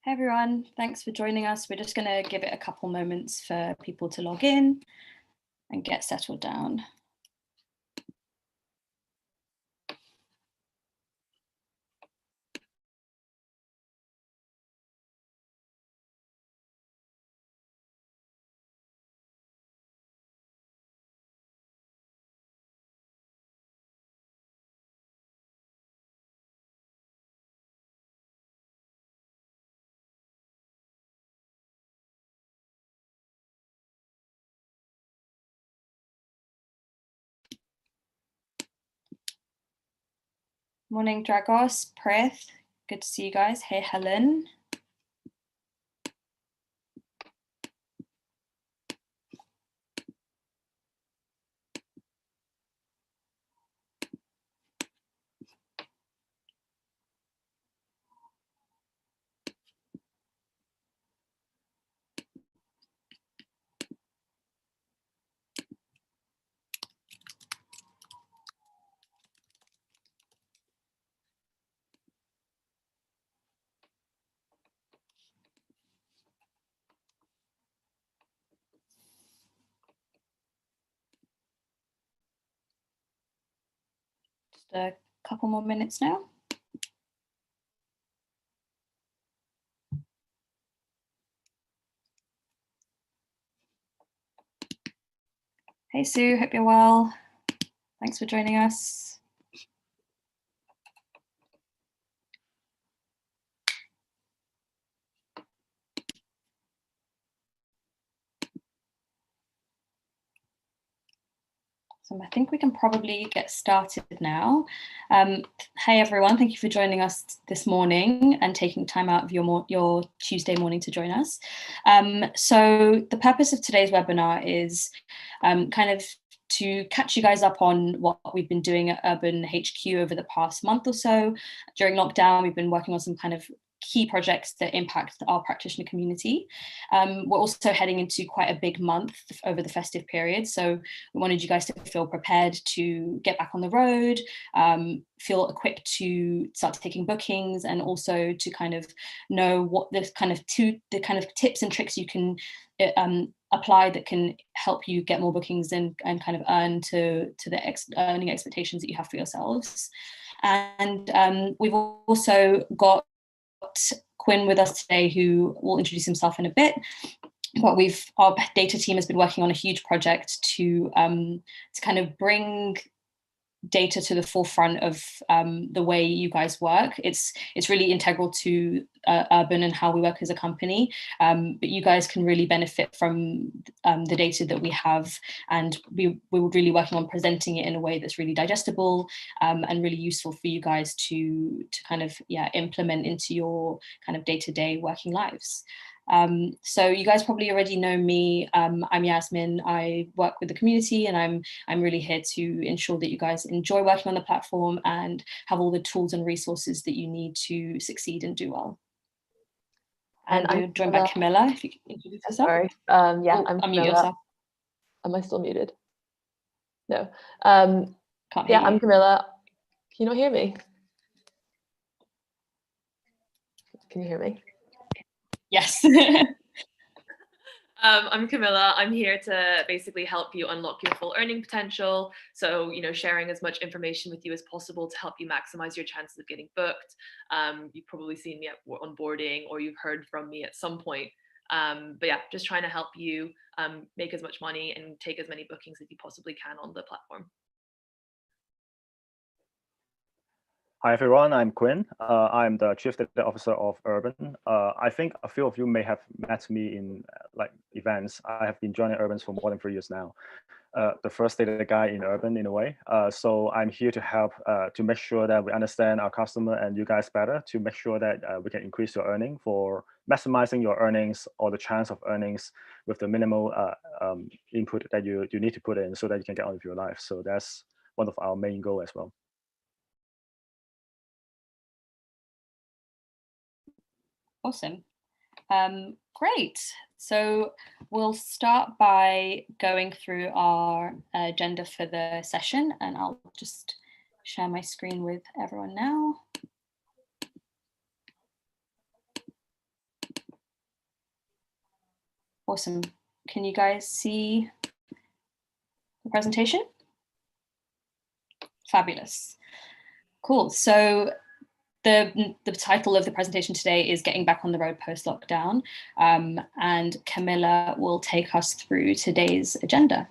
Hey everyone, thanks for joining us. We're just going to give it a couple moments for people to log in and get settled down. Morning, Dragos, Prith. Good to see you guys. Hey, Helen. Just a couple more minutes now. Hey, Sue, hope you're well. Thanks for joining us. So I think we can probably get started now. Hey everyone, thank you for joining us this morning and taking time out of your Tuesday morning to join us. So the purpose of today's webinar is kind of to catch you guys up on what we've been doing at Urban HQ over the past month or so. During lockdown, we've been working on some kind of key projects that impact our practitioner community. We're also heading into quite a big month over the festive period, so we wanted you guys to feel prepared to get back on the road, feel equipped to start taking bookings, and also to kind of know what the kind of tips and tricks you can apply that can help you get more bookings and kind of earn to the earning expectations that you have for yourselves. And we've also got Quinn with us today, who will introduce himself in a bit. But our data team has been working on a huge project to kind of bring data to the forefront of the way you guys work. It's really integral to Urban and how we work as a company, but you guys can really benefit from the data that we have, and we were really working on presenting it in a way that's really digestible and really useful for you guys to kind of implement into your kind of day-to-day working lives. So you guys probably already know me. I'm Yasmin. I work with the community, and I'm really here to ensure that you guys enjoy working on the platform and have all the tools and resources that you need to succeed and do well. And I'm joined by Camilla. If you can introduce yourself. Sorry. I'm unmute yourself. Am I still muted? No. Can't hear you. I'm Camilla. Can you not hear me? Can you hear me? Yes. I'm Camilla. I'm here to basically help you unlock your full earning potential. So, sharing as much information with you as possible to help you maximize your chances of getting booked. You've probably seen me at onboarding, or you've heard from me at some point. But yeah, just trying to help you make as much money and take as many bookings as you possibly can on the platform. Hi everyone, I'm Quinn. I'm the Chief Data Officer of Urban. I think a few of you may have met me in events. I have been joining Urban for more than 3 years now. The first data guy in Urban in a way. So I'm here to help to make sure that we understand our customer and you guys better, to make sure that we can increase your earning, for maximizing your earnings or the chance of earnings with the minimal input that you need to put in so that you can get on with your life. So that's one of our main goals as well. Awesome. Great. So we'll start by going through our agenda for the session, and I'll just share my screen with everyone now. Awesome. Can you guys see the presentation? Fabulous. Cool. So the title of the presentation today is Getting Back on the Road Post-Lockdown, and Camilla will take us through today's agenda.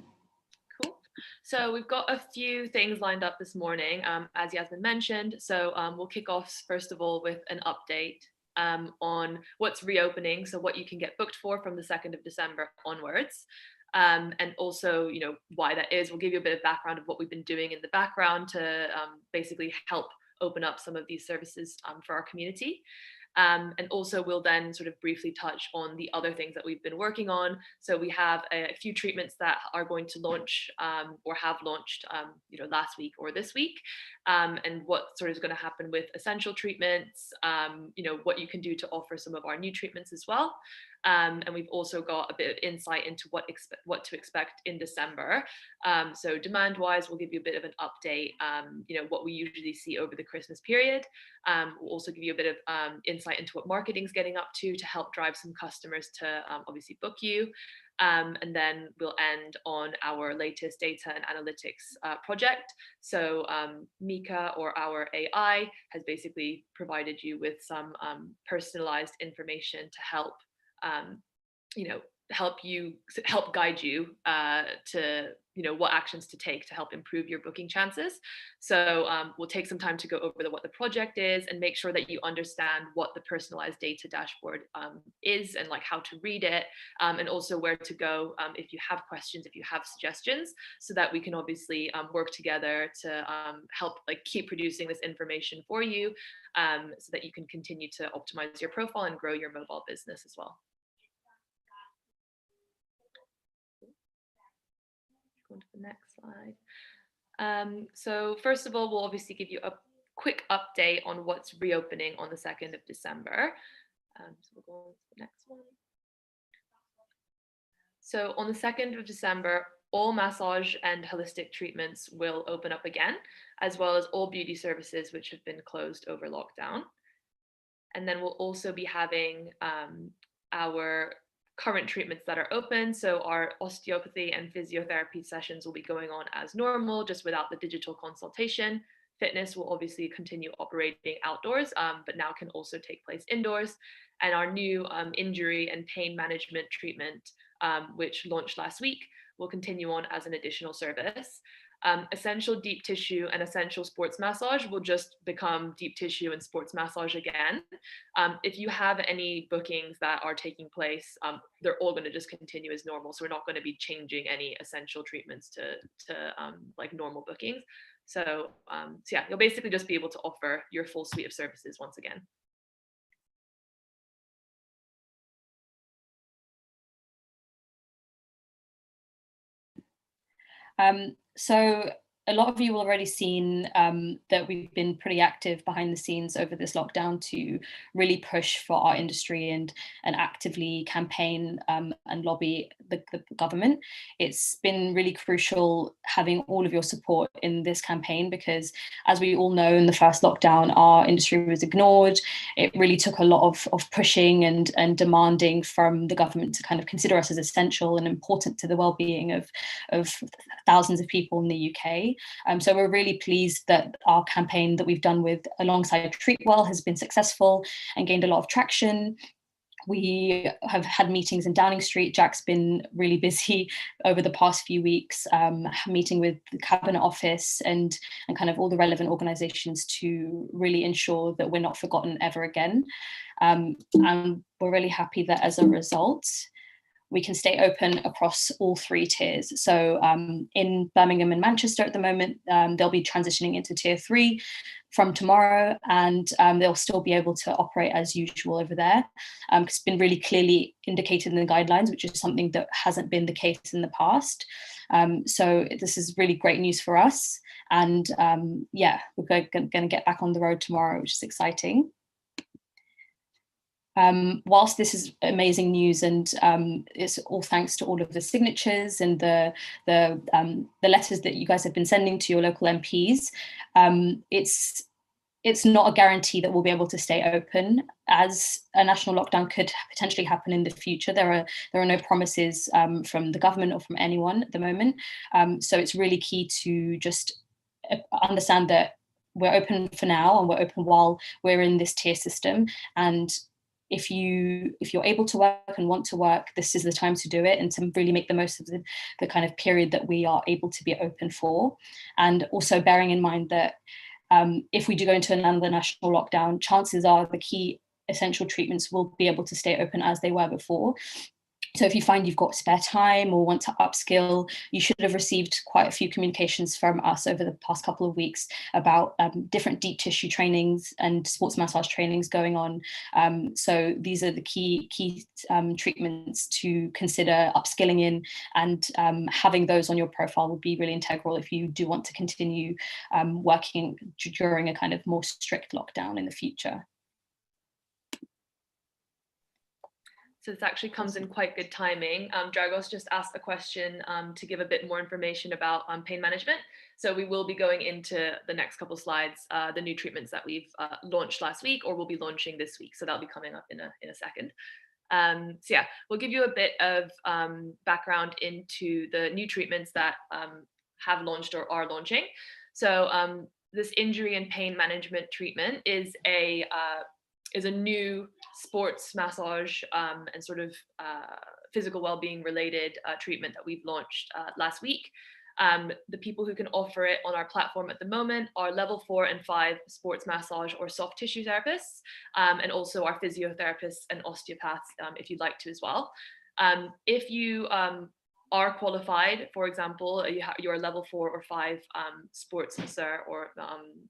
Cool. So we've got a few things lined up this morning, as Yasmin mentioned. So we'll kick off, first of all, with an update on what's reopening, so what you can get booked for from the 2nd of December onwards. And also, you know, why that is. We'll give you a bit of background of what we've been doing in the background to basically help open up some of these services for our community. And also we'll then sort of briefly touch on the other things that we've been working on. So we have a few treatments that are going to launch or have launched you know, last week or this week, and what sort of is going to happen with essential treatments, you know, what you can do to offer some of our new treatments as well. And we've also got a bit of insight into what to expect in December. So demand-wise, we'll give you a bit of an update, you know, what we usually see over the Christmas period. We'll also give you a bit of insight into what marketing's getting up to help drive some customers to obviously book you. And then we'll end on our latest data and analytics project. So Mika, or our AI, has basically provided you with some personalized information to help you know, help guide you to, you know, what actions to take to help improve your booking chances. So we'll take some time to go over what the project is and make sure that you understand what the personalized data dashboard is, and like how to read it, and also where to go if you have questions, if you have suggestions, so that we can obviously work together to help like keep producing this information for you, so that you can continue to optimize your profile and grow your mobile business as well. Go to the next slide. So first of all, we'll obviously give you a quick update on what's reopening on the 2nd of December. So we'll go on to the next one. So on the 2nd of December, all massage and holistic treatments will open up again, as well as all beauty services which have been closed over lockdown. And then we'll also be having our current treatments that are open. So our osteopathy and physiotherapy sessions will be going on as normal, just without the digital consultation. Fitness will obviously continue operating outdoors, but now can also take place indoors. And our new injury and pain management treatment, which launched last week, will continue on as an additional service. Essential deep tissue and essential sports massage will just become deep tissue and sports massage again. If you have any bookings that are taking place, they're all going to just continue as normal. So we're not going to be changing any essential treatments to like normal bookings. So yeah, you'll basically just be able to offer your full suite of services once again. So a lot of you will already seen that we've been pretty active behind the scenes over this lockdown to really push for our industry and actively campaign and lobby the government. It's been really crucial having all of your support in this campaign, because as we all know, in the first lockdown, our industry was ignored. It really took a lot of pushing and demanding from the government to kind of consider us as essential and important to the well-being of thousands of people in the UK. So we're really pleased that our campaign that we've done with alongside Treatwell has been successful and gained a lot of traction. We have had meetings in Downing Street. Jack's been really busy over the past few weeks, meeting with the Cabinet Office and kind of all the relevant organisations to really ensure that we're not forgotten ever again. And we're really happy that as a result, we can stay open across all 3 tiers. So in Birmingham and Manchester at the moment, they'll be transitioning into tier 3 from tomorrow, and they'll still be able to operate as usual over there. It's been really clearly indicated in the guidelines, which is something that hasn't been the case in the past. So this is really great news for us. And yeah, we're going to get back on the road tomorrow, which is exciting. Whilst this is amazing news, and it's all thanks to all of the signatures and the letters that you guys have been sending to your local MPs, it's it's not a guarantee that we'll be able to stay open, as a national lockdown could potentially happen in the future. There are no promises from the government or from anyone at the moment. So it's really key to just understand that we're open for now, and we're open while we're in this tier system. And if you're able to work and want to work, this is the time to do it, and to really make the most of the kind of period that we are able to be open for. And also bearing in mind that if we do go into another national lockdown, chances are the key essential treatments will be able to stay open as they were before. So if you find you've got spare time or want to upskill, you should have received quite a few communications from us over the past couple of weeks about different deep tissue trainings and sports massage trainings going on. So these are the key treatments to consider upskilling in, and having those on your profile would be really integral if you do want to continue working during a kind of more strict lockdown in the future. So this actually comes in quite good timing. Dragos just asked a question to give a bit more information about pain management. So we will be going into the next couple of slides, the new treatments that we've launched last week, or will be launching this week. So that'll be coming up in a second. So yeah, we'll give you a bit of background into the new treatments that have launched or are launching. So this injury and pain management treatment is a new sports massage and sort of physical well-being related treatment that we've launched last week. The people who can offer it on our platform at the moment are level 4 and 5 sports massage or soft tissue therapists, and also our physiotherapists and osteopaths, if you'd like to as well. If you are qualified, for example, you're a level 4 or 5 sports masseur or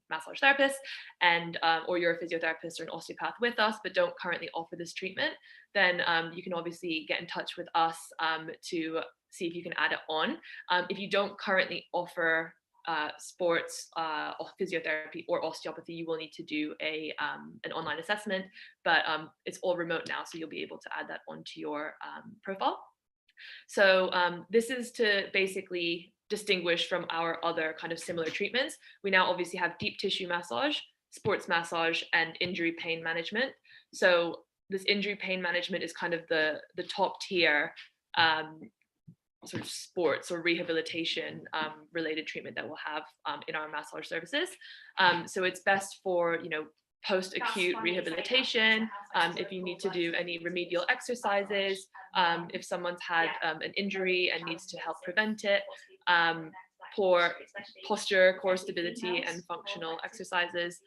massage therapist, and or you're a physiotherapist or an osteopath with us, but don't currently offer this treatment, then you can obviously get in touch with us to see if you can add it on. If you don't currently offer sports or physiotherapy or osteopathy, you will need to do an online assessment, but it's all remote now, so you'll be able to add that onto your profile. So this is to basically distinguish from our other kind of similar treatments. We now obviously have deep tissue massage, sports massage, and injury pain management. So this injury pain management is kind of the top tier sort of sports or rehabilitation related treatment that we'll have in our massage services. So it's best for, post-acute rehabilitation, if you need to do any remedial exercises, if someone's had an injury and needs to help prevent it, for posture, core stability, and functional exercises,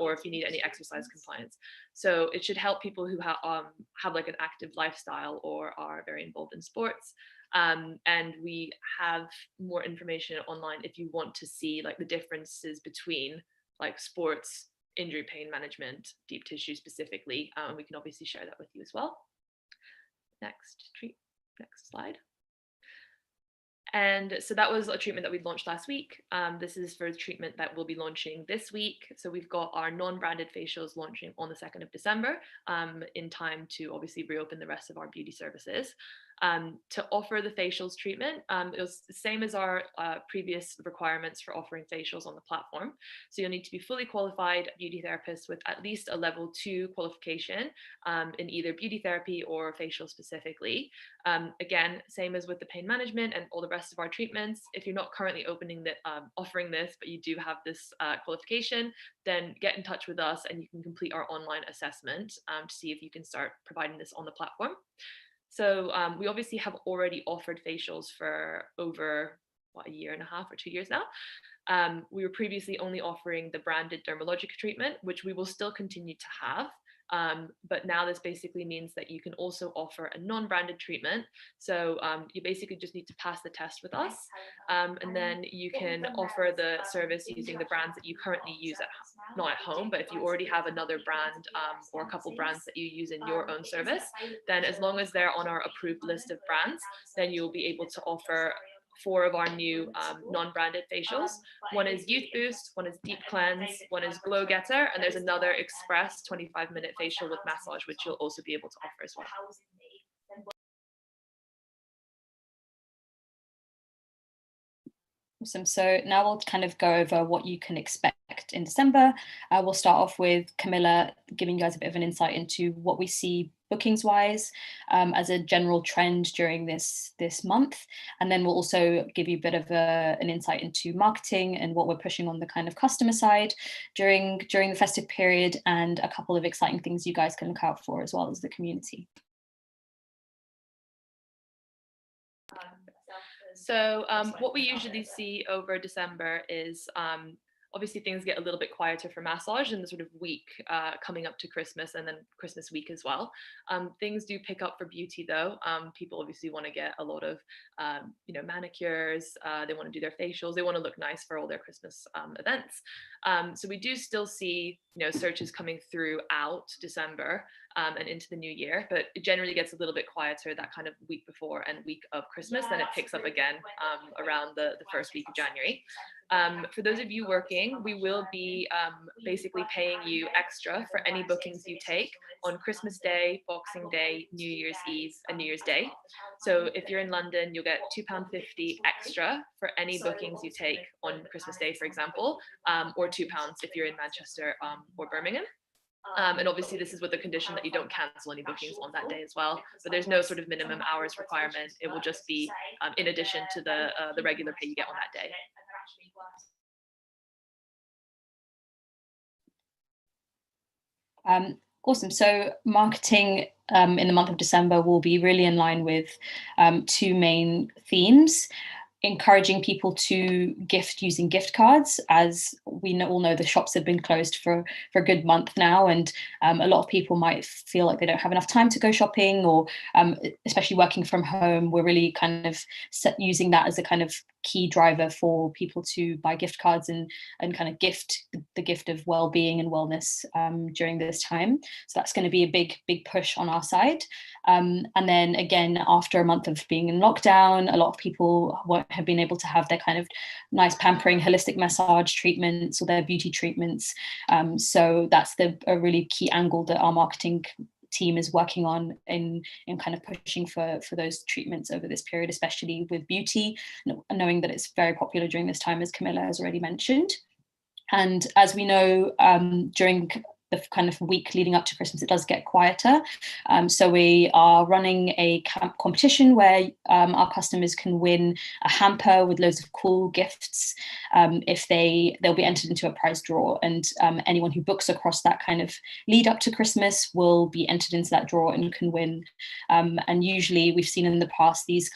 or if you need any exercise compliance. So it should help people who have like an active lifestyle or are very involved in sports. And we have more information online if you want to see like the differences between like sports, injury pain management, deep tissue specifically. We can obviously share that with you as well. Next slide. And so that was a treatment that we launched last week. This is for a treatment that we'll be launching this week. So we've got our non-branded facials launching on the 2nd of December, in time to obviously reopen the rest of our beauty services. To offer the facials treatment, it was the same as our previous requirements for offering facials on the platform. So you'll need to be fully qualified beauty therapist with at least a level 2 qualification in either beauty therapy or facial specifically. Again, same as with the pain management and all the rest of our treatments. If you're not currently offering this, but you do have this qualification, then get in touch with us and you can complete our online assessment to see if you can start providing this on the platform. So we obviously have already offered facials for over a year and a half or 2 years now. We were previously only offering the branded Dermalogica treatment, which we will still continue to have. But now this basically means that you can also offer a non-branded treatment. So you basically just need to pass the test with us, and then you can offer the service using the brands that you currently use not at home. But if you already have another brand or a couple brands that you use in your own service, then as long as they're on our approved list of brands, then you'll be able to offer 4 of our new non-branded facials. One is Youth Boost, one is Deep Cleanse, one is Glow Getter, and there's another Express 25-minute facial with massage, which you'll also be able to offer as well. Awesome. So now we'll kind of go over what you can expect in December. We'll start off with Camilla giving you guys a bit of an insight into what we see bookings wise as a general trend during this month. And then we'll also give you a bit of an insight into marketing and what we're pushing on the kind of customer side during the festive period, and a couple of exciting things you guys can look out for as well as the community. So what we usually see over December is obviously things get a little bit quieter for massage in the sort of week coming up to Christmas, and then Christmas week as well. Things do pick up for beauty though. People obviously want to get a lot of manicures, they want to do their facials, they want to look nice for all their Christmas events. So we do still see searches coming throughout December and into the new year, but it generally gets a little bit quieter that kind of week before and week of Christmas. Then it picks up again around the first week of January. For those of you working, we will be basically paying you extra for any bookings you take on Christmas Day, Boxing Day, New Year's Eve, and New Year's Day. So if you're in London, you'll get £2.50 extra for any bookings you take on Christmas Day, for example, or £2 if you're in Manchester or Birmingham. And obviously this is with the condition that you don't cancel any bookings on that day as well, but there's no sort of minimum hours requirement. It will just be in addition to the regular pay you get on that day. Awesome. So marketing in the month of December will be really in line with two main themes: encouraging people to gift using gift cards. As we all know, the shops have been closed for a good month now, and a lot of people might feel like they don't have enough time to go shopping, or especially working from home. We're really kind of using that as a kind of key driver for people to buy gift cards and kind of gift the gift of well-being and wellness during this time. So that's going to be a big push on our side. And then again, after a month of being in lockdown, a lot of people won't have been able to have their kind of nice pampering holistic massage treatments or their beauty treatments. So that's a really key angle that our marketing team is working on in kind of pushing for those treatments over this period, especially with beauty, knowing that it's very popular during this time, as Camilla has already mentioned. And as we know, during the kind of week leading up to Christmas, it does get quieter. So we are running a competition where our customers can win a hamper with loads of cool gifts if they'll be entered into a prize draw. And anyone who books across that kind of lead up to Christmas will be entered into that draw and can win. And usually we've seen in the past these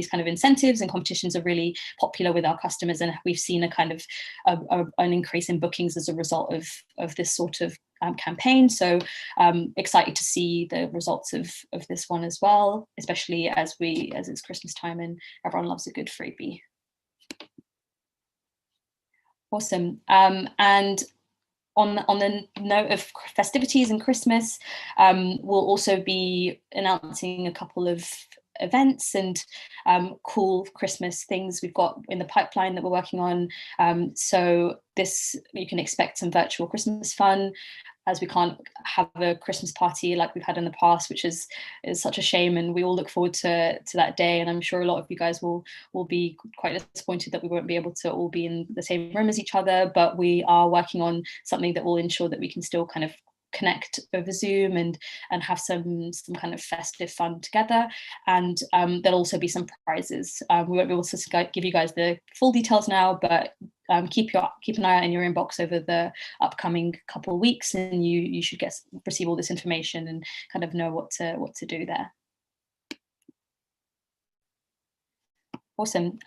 kind of incentives and competitions are really popular with our customers, and we've seen a kind of an increase in bookings as a result of this sort of campaign. So excited to see the results of this one as well, especially as it's Christmas time and everyone loves a good freebie. Awesome. And on the note of festivities and Christmas, we'll also be announcing a couple of events and cool Christmas things we've got in the pipeline that we're working on. So you can expect some virtual Christmas fun, as we can't have a Christmas party like we've had in the past, which is such a shame, and we all look forward to that day. And I'm sure a lot of you guys will be quite disappointed that we won't be able to all be in the same room as each other, but we are working on something that will ensure that we can still kind of connect over Zoom and have some kind of festive fun together. And there'll also be some prizes. We won't be able to give you guys the full details now, but keep an eye out in your inbox over the upcoming couple of weeks, and you should receive all this information and kind of know what to do there. Awesome.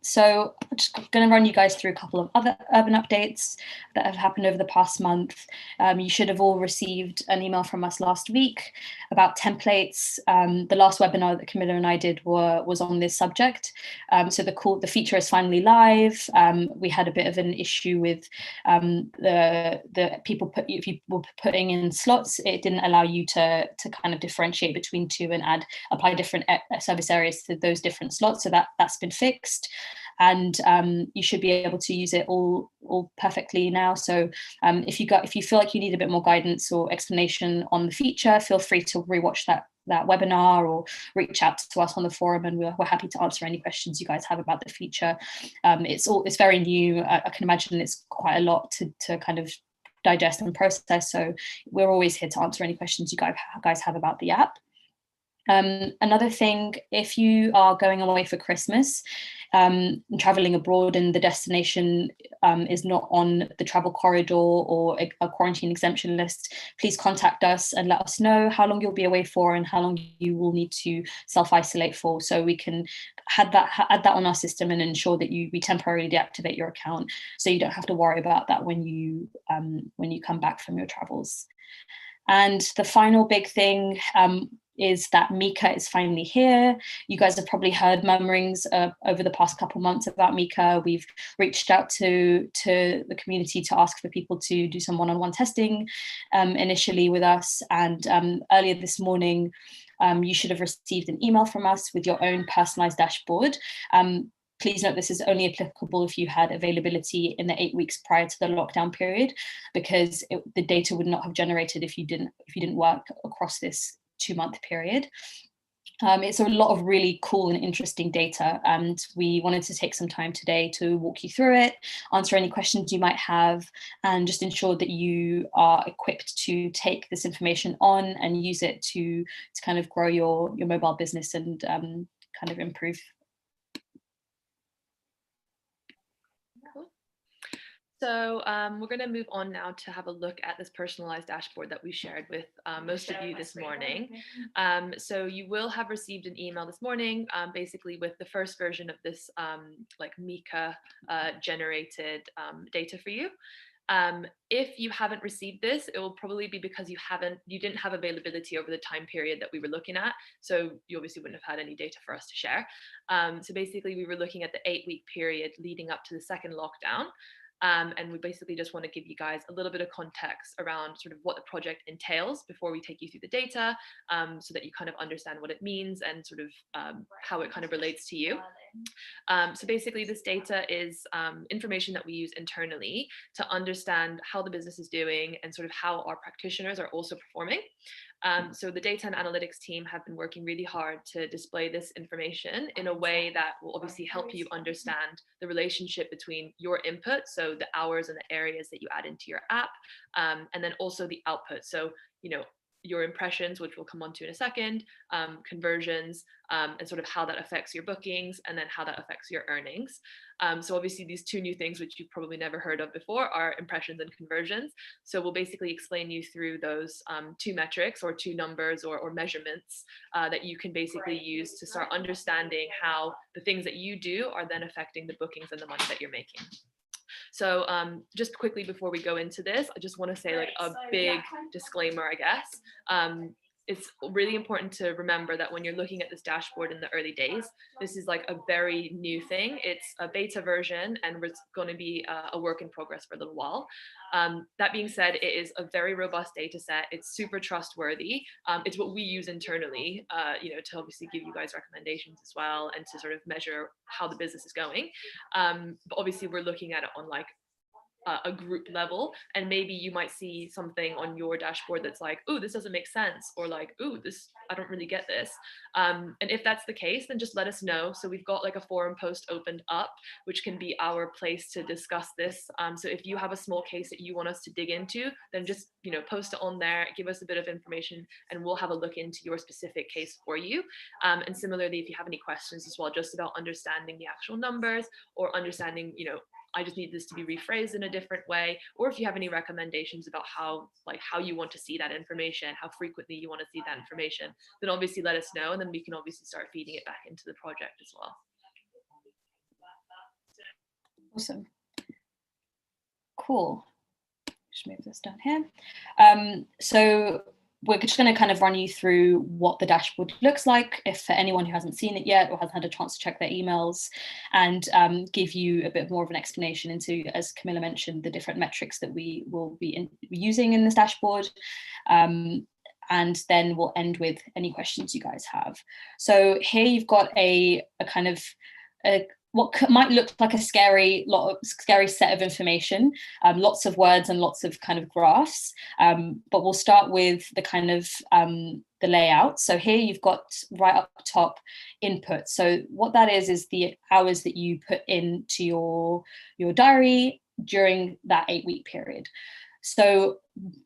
So I'm just going to run you guys through a couple of other urban updates that have happened over the past month. You should have all received an email from us last week about templates. The last webinar that Camilla and I did was on this subject. So the feature is finally live. We had a bit of an issue with the people if you were putting in slots, it didn't allow you to kind of differentiate between two and apply different service areas to those different slots. So that's been fixed. and you should be able to use it all perfectly now. So if you feel like you need a bit more guidance or explanation on the feature, feel free to rewatch that webinar or reach out to us on the forum, and we're happy to answer any questions you guys have about the feature. It's very new. I can imagine it's quite a lot to kind of digest and process, so we're always here to answer any questions you guys have about the app. Another thing, if you are going away for Christmas, traveling abroad and the destination is not on the travel corridor or a quarantine exemption list, please contact us and let us know how long you'll be away for and how long you will need to self-isolate for, so we can add that on our system and ensure that we temporarily deactivate your account, so you don't have to worry about that when you come back from your travels. And the final big thing is that Mika is finally here. You guys have probably heard murmurings over the past couple months about Mika. We've reached out to the community to ask for people to do some one-on-one testing initially with us. And earlier this morning, you should have received an email from us with your own personalized dashboard. Please note this is only applicable if you had availability in the 8 weeks prior to the lockdown period, because the data would not have generated if you didn't work across this 2-month period. It's a lot of really cool and interesting data, and we wanted to take some time today to walk you through it, answer any questions you might have, and just ensure that you are equipped to take this information on and use it to kind of grow your mobile business and kind of improve. So we're going to move on now to have a look at this personalized dashboard that we shared with most of you this morning. So you will have received an email this morning, basically with the first version of this like Mika generated data for you. If you haven't received this, it will probably be because you didn't have availability over the time period that we were looking at. So you obviously wouldn't have had any data for us to share. So basically we were looking at the 8-week period leading up to the second lockdown. And we basically just want to give you guys a little bit of context around sort of what the project entails before we take you through the data, so that you kind of understand what it means and sort of how it kind of relates to you. So basically this data is information that we use internally to understand how the business is doing and sort of how our practitioners are also performing. So the data and analytics team have been working really hard to display this information in a way that will obviously help you understand the relationship between your input, so the hours and the areas that you add into your app, and then also the output. So, you know, your impressions, which we'll come on to in a second, conversions, and sort of how that affects your bookings, and then how that affects your earnings. So obviously these two new things, which you've probably never heard of before, are impressions and conversions. So we'll basically explain you through those two metrics or two numbers or measurements that you can basically use to start understanding how the things that you do are then affecting the bookings and the money that you're making. So just quickly before we go into this, I just want to say like a big disclaimer, I guess. It's really important to remember that when you're looking at this dashboard in the early days, this is like a very new thing. It's a beta version and it's going to be a work in progress for a little while. That being said, it is a very robust data set. It's super trustworthy. It's what we use internally, you know, to obviously give you guys recommendations as well and to sort of measure how the business is going. But obviously we're looking at it on like a group level, and maybe you might see something on your dashboard that's like, oh, this doesn't make sense, or like, oh, this, I don't really get this. And if that's the case, then just let us know. So we've got like a forum post opened up, which can be our place to discuss this. So if you have a small case that you want us to dig into, then just, you know, post it on there, give us a bit of information, and we'll have a look into your specific case for you. And similarly, if you have any questions as well, just about understanding the actual numbers or understanding, you know, I just need this to be rephrased in a different way, or if you have any recommendations about how you want to see that information, how frequently you want to see that information, then obviously let us know, and then we can obviously start feeding it back into the project as well. Awesome. Cool. Just move this down here. So we're just going to kind of run you through what the dashboard looks like, if for anyone who hasn't seen it yet or hasn't had a chance to check their emails, and give you a bit more of an explanation into, as Camilla mentioned, the different metrics that we will be using in this dashboard. And then we'll end with any questions you guys have. So here you've got a kind of might look like a scary set of information, lots of words and lots of kind of graphs. But we'll start with the kind of the layout. So here you've got right up top input. So what that is the hours that you put into your diary during that 8-week period. So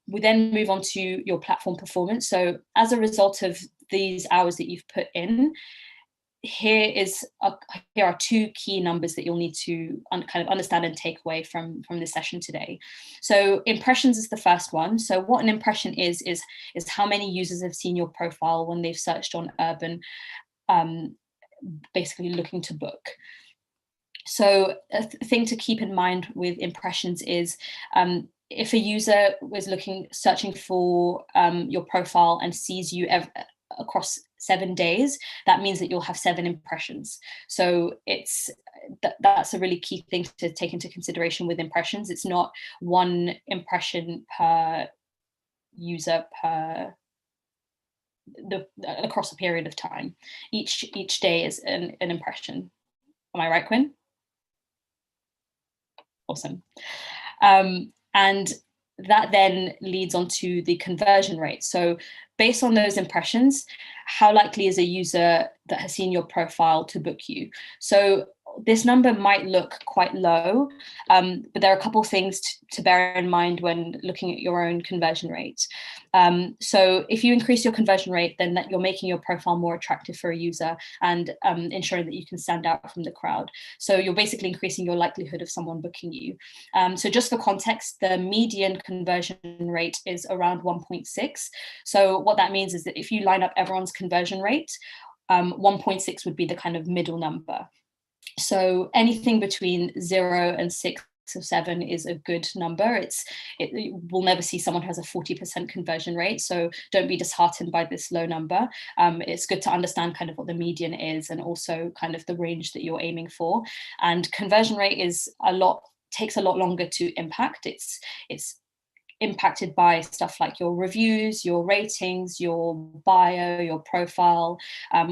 we then move on to your platform performance. So as a result of these hours that you've put in, here are 2 key numbers that you'll need to kind of understand and take away from this session today. So impressions is the first one. So what an impression is how many users have seen your profile when they've searched on Urban, basically looking to book. So a thing to keep in mind with impressions is if a user was searching for your profile and sees you across 7 days, that means that you'll have 7 impressions. So that's a really key thing to take into consideration with impressions. It's not 1 impression per user across a period of time. Each day is an impression. Am I right, Quinn? Awesome. And that then leads on to the conversion rate. So based on those impressions, how likely is a user that has seen your profile to book you? So this number might look quite low, but there are a couple of things to bear in mind when looking at your own conversion rate. So if you increase your conversion rate, then that you're making your profile more attractive for a user and ensuring that you can stand out from the crowd. So you're basically increasing your likelihood of someone booking you. So just for context, the median conversion rate is around 1.6. So what that means is that if you line up everyone's conversion rate, 1.6 would be the kind of middle number. So anything between 0 and 6 or 7 is a good number. We'll never see someone who has a 40% conversion rate, so don't be disheartened by this low number. It's good to understand kind of what the median is and also kind of the range that you're aiming for. And conversion rate takes a lot longer to impact. It's impacted by stuff like your reviews, your ratings, your bio, your profile,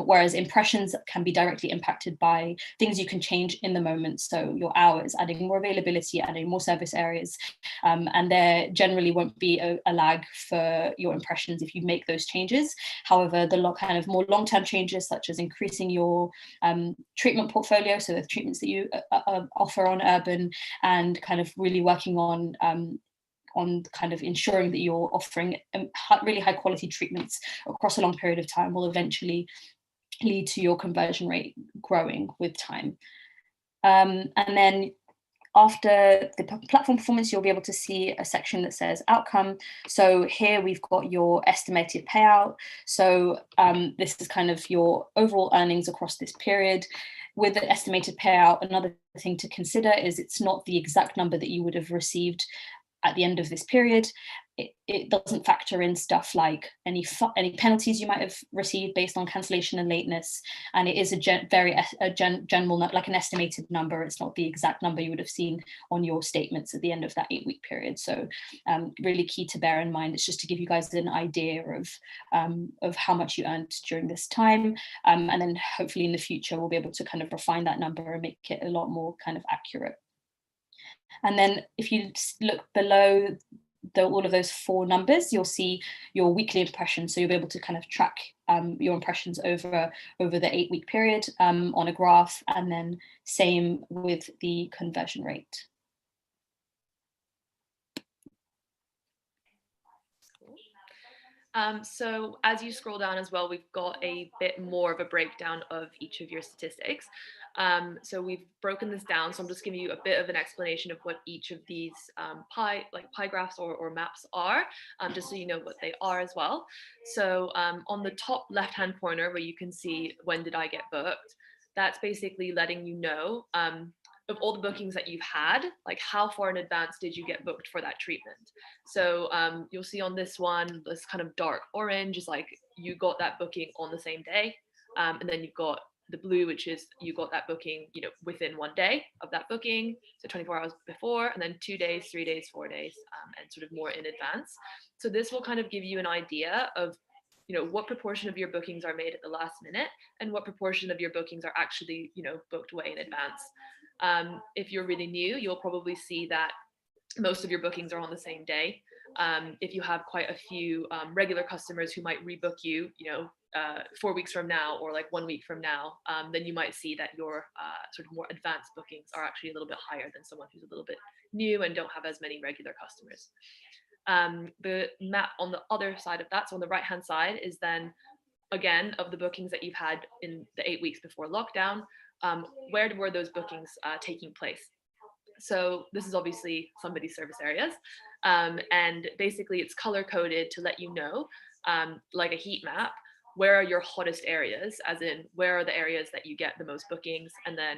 whereas impressions can be directly impacted by things you can change in the moment. So your hours, adding more availability, adding more service areas, and there generally won't be a lag for your impressions if you make those changes. However, the kind of more long-term changes, such as increasing your treatment portfolio, so the treatments that you offer on Urban, and kind of really working on kind of ensuring that you're offering really high quality treatments across a long period of time will eventually lead to your conversion rate growing with time. And then after the platform performance, you'll be able to see a section that says outcome. So here we've got your estimated payout. So this is kind of your overall earnings across this period. With the estimated payout, another thing to consider is it's not the exact number that you would have received at the end of this period. It doesn't factor in stuff like any penalties you might have received based on cancellation and lateness, and it is a general, like an estimated number. It's not the exact number you would have seen on your statements at the end of that 8-week period. So really key to bear in mind. It's just to give you guys an idea of how much you earned during this time, and then hopefully in the future we'll be able to kind of refine that number and make it a lot more kind of accurate. And then if you look below all of those 4 numbers, you'll see your weekly impressions. So you'll be able to kind of track your impressions over the 8-week period on a graph, and then same with the conversion rate. So as you scroll down as well, we've got a bit more of a breakdown of each of your statistics. So we've broken this down. So I'm just giving you a bit of an explanation of what each of these pie graphs or maps are, just so you know what they are as well. So on the top left-hand corner where you can see when did I get booked, that's basically letting you know of all the bookings that you've had, like how far in advance did you get booked for that treatment. So you'll see on this one, this kind of dark orange is like you got that booking on the same day. And then you've got the blue, which is you got that booking, within 1 day of that booking, so 24 hours before, and then 2 days, 3 days, 4 days, and sort of more in advance. So this will kind of give you an idea of what proportion of your bookings are made at the last minute and what proportion of your bookings are actually, booked way in advance. If you're really new, you'll probably see that most of your bookings are on the same day. If you have quite a few regular customers who might rebook you, 4 weeks from now or like 1 week from now, then you might see that your sort of more advanced bookings are actually a little bit higher than someone who's a little bit new and don't have as many regular customers. The map on the other side of that, so on the right hand side, is then again of the bookings that you've had in the 8 weeks before lockdown. Where were those bookings taking place? So this is obviously somebody's service areas, and basically it's color coded to let you know, like a heat map, where are your hottest areas, as in where are the areas that you get the most bookings, and then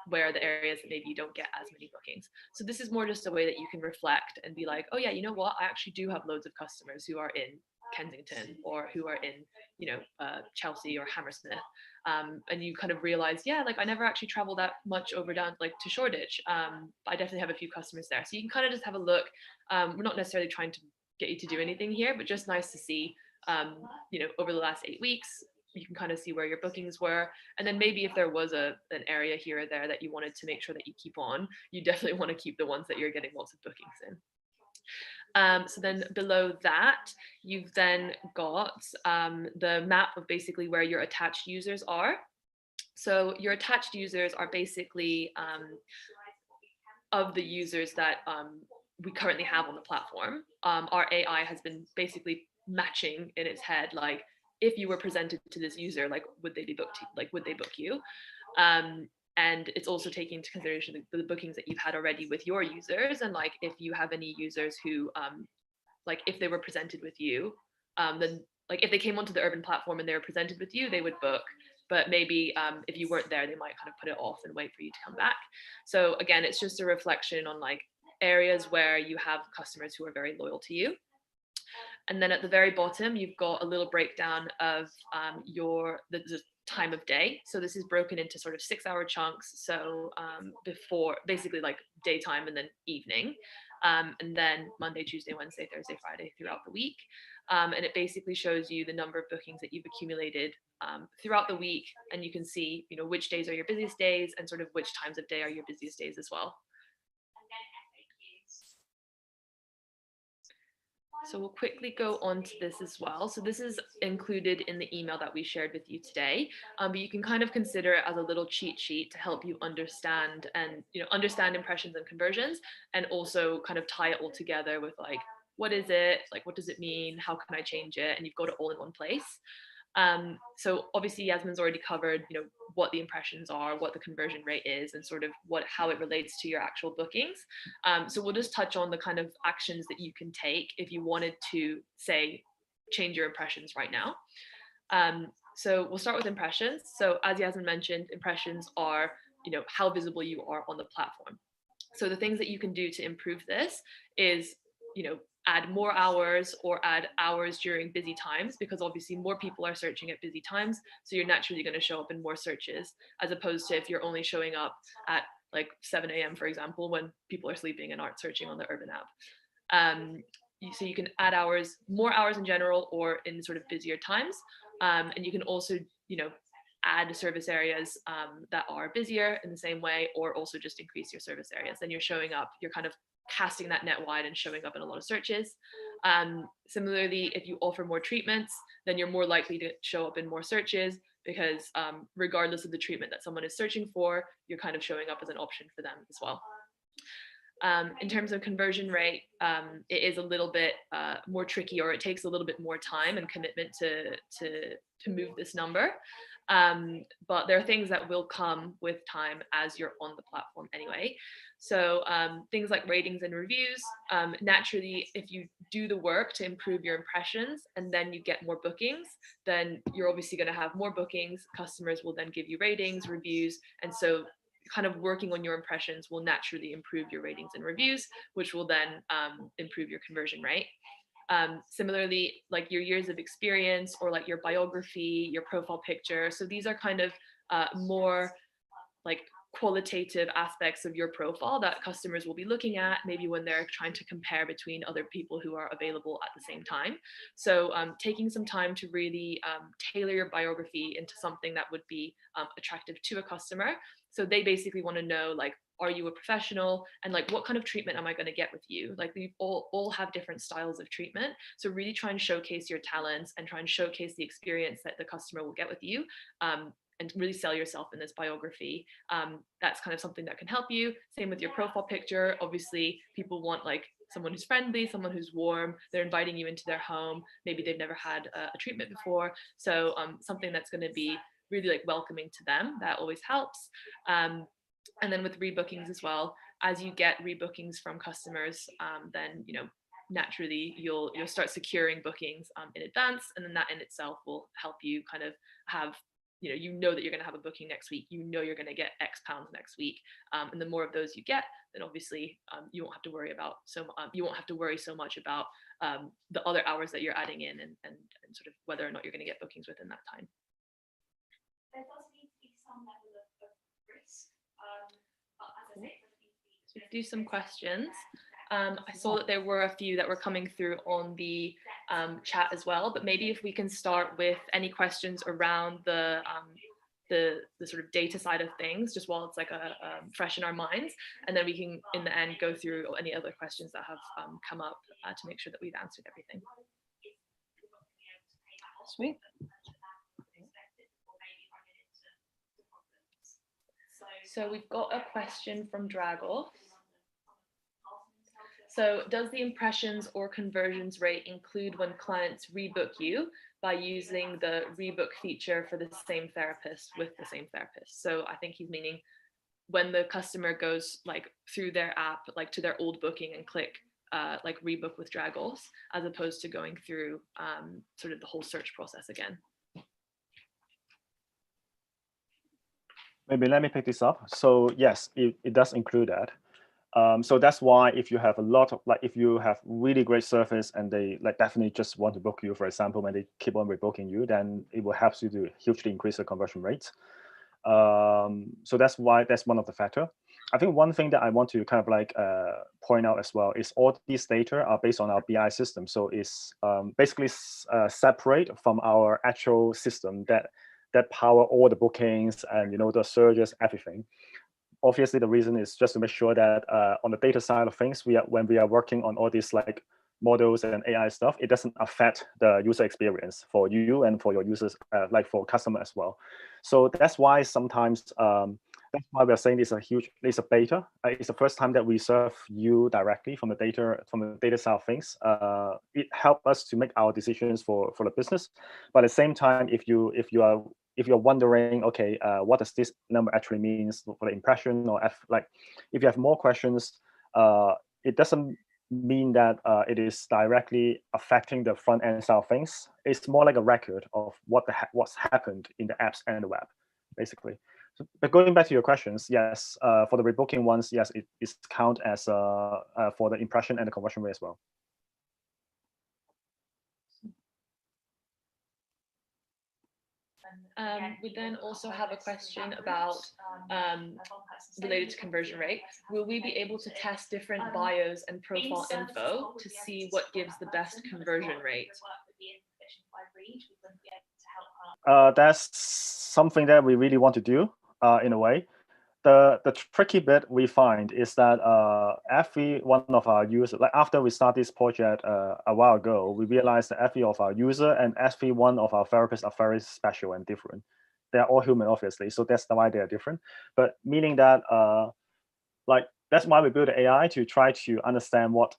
where are the areas that maybe you don't get as many bookings. So this is more just a way that you can reflect and be like, oh yeah, you know what, I actually do have loads of customers who are in Kensington or who are in Chelsea or Hammersmith, and you kind of realize, yeah, like I never actually travel that much over down like to Shoreditch, but I definitely have a few customers there. So you can kind of just have a look. We're not necessarily trying to get you to do anything here, but just nice to see, over the last 8 weeks, you can kind of see where your bookings were. And then maybe if there was an area here or there that you wanted to make sure that you keep on, you definitely want to keep the ones that you're getting lots of bookings in. So then below that, you've then got the map of basically where your attached users are. So your attached users are basically of the users that we currently have on the platform. Our AI has been basically matching in its head, like if you were presented to this user, like would they be booked, like would they book you? And it's also taking into consideration the bookings that you've had already with your users, and like if you have any users who like if they were presented with you, then like if they came onto the Urban platform and they were presented with you, they would book. But maybe if you weren't there, they might kind of put it off and wait for you to come back. So again, it's just a reflection on like areas where you have customers who are very loyal to you. And then at the very bottom, you've got a little breakdown of the time of day. So this is broken into sort of 6-hour chunks. So before, basically like daytime and then evening, and then Monday, Tuesday, Wednesday, Thursday, Friday throughout the week. And it basically shows you the number of bookings that you've accumulated throughout the week. And you can see, which days are your busiest days and sort of which times of day are your busiest days as well. So we'll quickly go on to this as well. So this is included in the email that we shared with you today, but you can kind of consider it as a little cheat sheet to help you understand and understand impressions and conversions, and also kind of tie it all together with like, what is it? Like, what does it mean? How can I change it? And you've got it all in one place. So obviously Yasmin's already covered, what the impressions are, what the conversion rate is, and sort of how it relates to your actual bookings. So we'll just touch on the kind of actions that you can take if you wanted to, say, change your impressions right now. So we'll start with impressions. So as Yasmin mentioned, impressions are, how visible you are on the platform. So the things that you can do to improve this is, add more hours or add hours during busy times, because obviously more people are searching at busy times. So you're naturally going to show up in more searches, as opposed to if you're only showing up at like 7 a.m., for example, when people are sleeping and aren't searching on the Urban app. So you can add hours, more hours in general, or in sort of busier times. And you can also, add service areas that are busier in the same way, or also just increase your service areas. Then you're showing up, you're kind of casting that net wide and showing up in a lot of searches. Similarly, if you offer more treatments, then you're more likely to show up in more searches, because regardless of the treatment that someone is searching for, you're kind of showing up as an option for them as well. In terms of conversion rate, it is a little bit more tricky, or it takes a little bit more time and commitment to move this number. But there are things that will come with time as you're on the platform anyway. So things like ratings and reviews, naturally, if you do the work to improve your impressions and then you get more bookings, then you're obviously going to have more bookings. Customers will then give you ratings, reviews, and so kind of working on your impressions will naturally improve your ratings and reviews, which will then improve your conversion rate. Similarly, like your years of experience, or like your biography, your profile picture. So these are kind of more like qualitative aspects of your profile that customers will be looking at, maybe when they're trying to compare between other people who are available at the same time. So taking some time to really tailor your biography into something that would be attractive to a customer. So they basically want to know, like, are you a professional, and like, what kind of treatment am I going to get with you? Like, we all have different styles of treatment. So really try and showcase your talents and try and showcase the experience that the customer will get with you. And really sell yourself in this biography. That's kind of something that can help you. Same with your profile picture. Obviously, people want like someone who's friendly, someone who's warm. They're inviting you into their home. Maybe they've never had a treatment before. So something that's going to be really like welcoming to them. That always helps. And then with rebookings as well, as you get rebookings from customers, then naturally you'll start securing bookings in advance, and then that in itself will help you kind of have that you're going to have a booking next week, you're going to get X pounds next week, and the more of those you get, then obviously you won't have to worry so much about the other hours that you're adding in, and sort of whether or not you're going to get bookings within that time. There does need to be some level of risk, but as I say, so do some questions. I saw that there were a few that were coming through on the chat as well, but maybe if we can start with any questions around the sort of data side of things, just while it's like fresh in our minds, and then we can in the end go through any other questions that have come up to make sure that we've answered everything. Sweet. So we've got a question from Dragoff. So does the impressions or conversions rate include when clients rebook you by using the rebook feature for the same therapist with the same therapist? So I think he's meaning when the customer goes like through their app, like to their old booking and click like rebook with Dragoff, as opposed to going through sort of the whole search process again. Maybe let me pick this up. So yes, it does include that. So that's why if you have a lot of, like, if you have really great service and they like definitely just want to book you, for example, when they keep on rebooking you, then it will help you to hugely increase the conversion rate. So that's why that's one of the factor. I think one thing that I want to kind of like point out as well is all these data are based on our BI system. So it's basically separate from our actual system that power all the bookings and the searches, everything. Obviously, the reason is just to make sure that on the data side of things, when we are working on all these like models and AI stuff, it doesn't affect the user experience for you and for your users, like for customer as well. So that's why sometimes that's why we're saying it's a beta. It's the first time that we serve you directly from the data side of things. It helps us to make our decisions for the business. But at the same time, if you're wondering, okay, what does this number actually means for the impression, or if you have more questions, it doesn't mean that it is directly affecting the front end side of things. It's more like a record of what's happened in the apps and the web, basically. So, but going back to your questions, yes, for the rebooking ones, yes, it is count as for the impression and the conversion rate as well. We then also have a question about related to conversion rate. Will we be able to test different bios and profile info to see what gives the best conversion rate? That's something that we really want to do in a way. The tricky bit we find is that every one of our users, like after we start this project a while ago, we realized that every of our user and every one of our therapists are very special and different. They are all human, obviously, so that's why they are different. But meaning that like that's why we build AI to try to understand what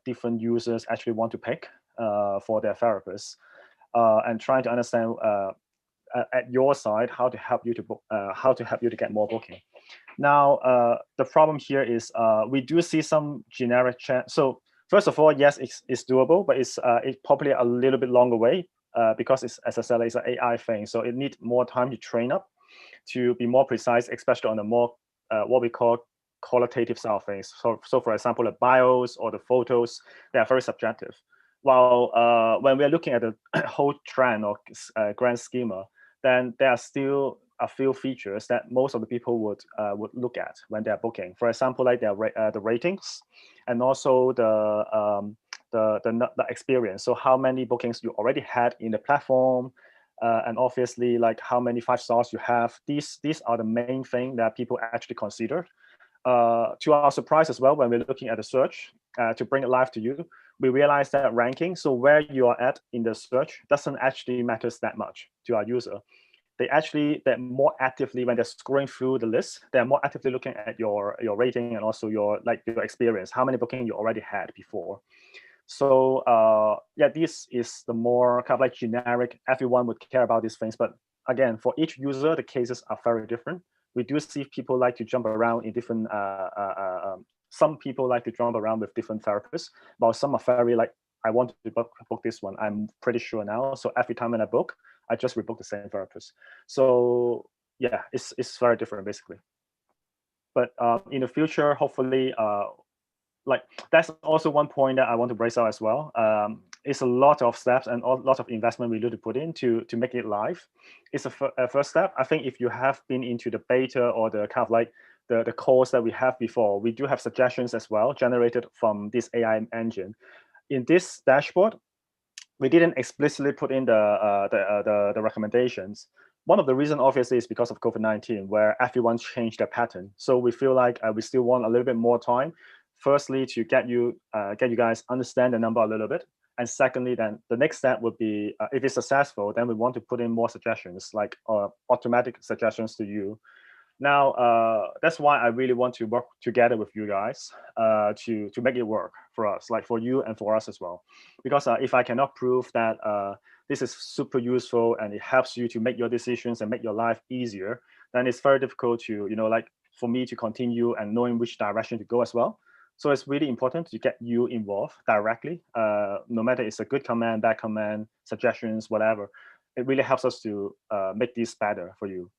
different users actually want to pick for their therapists, and trying to understand at your side how to help you to book, how to help you to get more booking. Now the problem here is we do see some generic chat. So first of all, yes, it's doable, but it's probably a little bit longer way because it's, as I said, it's an AI thing, so it needs more time to train up to be more precise, especially on the more what we call qualitative side of things. So for example, the bios or the photos, they are very subjective. While when we are looking at the whole trend or grand schema, then there are still a few features that most of the people would look at when they're booking. For example, like the ratings, and also the experience. So how many bookings you already had in the platform, and obviously like how many 5 stars you have. These are the main thing that people actually consider. To our surprise as well, when we're looking at the search to bring it live to you, we realize that ranking, so where you are at in the search, doesn't actually matters that much to our user. They're more actively, when they're scrolling through the list, they're more actively looking at your rating and also your experience, how many bookings you already had before. So yeah, this is the more kind of like generic, everyone would care about these things. But again, for each user, the cases are very different. We do see people like to jump around in different, some people like to jump around with different therapists, while some are very like, I want to book this one, I'm pretty sure now. So every time when I book, I just rebook the same therapist. So yeah, it's very different basically. But in the future, hopefully, like that's also one point that I want to brace out as well. It's a lot of steps and a lot of investment we need to put in to make it live. It's a first step. I think if you have been into the beta or the kind of like the course that we have before, we do have suggestions as well generated from this AI engine. In this dashboard, we didn't explicitly put in the recommendations. One of the reasons, obviously, is because of COVID-19, where everyone's changed their pattern. So we feel like we still want a little bit more time. Firstly, to get you guys understand the number a little bit, and secondly, then the next step would be if it's successful, then we want to put in more suggestions, like automatic suggestions to you. Now, that's why I really want to work together with you guys to make it work for us, like for you and for us as well. Because if I cannot prove that this is super useful and it helps you to make your decisions and make your life easier, then it's very difficult to, like for me to continue and knowing which direction to go as well. So it's really important to get you involved directly, no matter it's a good command, bad command, suggestions, whatever. It really helps us to make this better for you.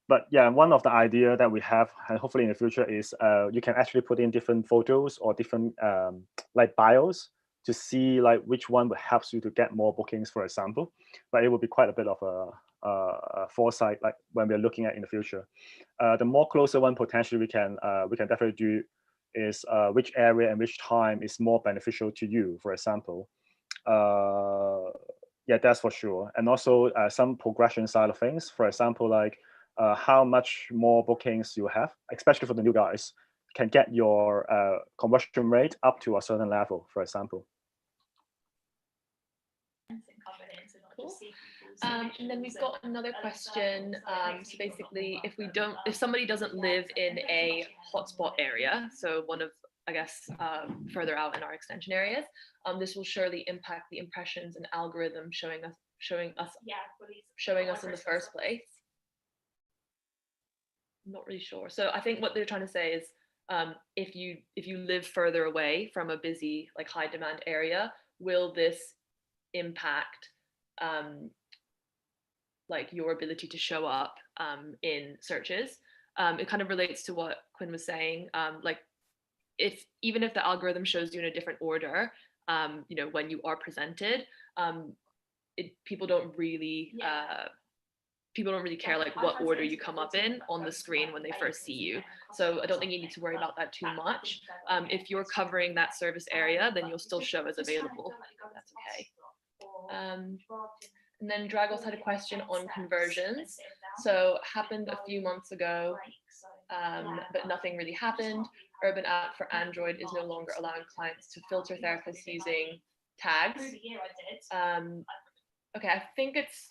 But yeah, one of the idea that we have, and hopefully in the future, is you can actually put in different photos or different like bios to see like which one would helps you to get more bookings, for example. But it will be quite a bit of a foresight, like when we're looking at in the future. The more closer one potentially we can definitely do is which area and which time is more beneficial to you, for example. Yeah, that's for sure. And also some progression side of things. For example, like how much more bookings you have, especially for the new guys, can get your conversion rate up to a certain level, for example. Cool. And then we've got another question. So basically, if somebody doesn't live in a hotspot area, so one of, I guess, further out in our extension areas, this will surely impact the impressions and algorithm showing us in the first place. I'm not really sure. So I think what they're trying to say is, if you live further away from a busy, like high demand area, will this impact like your ability to show up in searches? It kind of relates to what Quinn was saying. Like even if the algorithm shows you in a different order, when you are presented, people don't really care like what order you come up in on the screen when they first see you. So I don't think you need to worry about that too much. If you're covering that service area, then you'll still show as available. That's okay. And then Dragos had a question on conversions. So happened a few months ago, but nothing really happened. Urban app for Android is no longer allowing clients to filter therapists using tags. Okay, I think this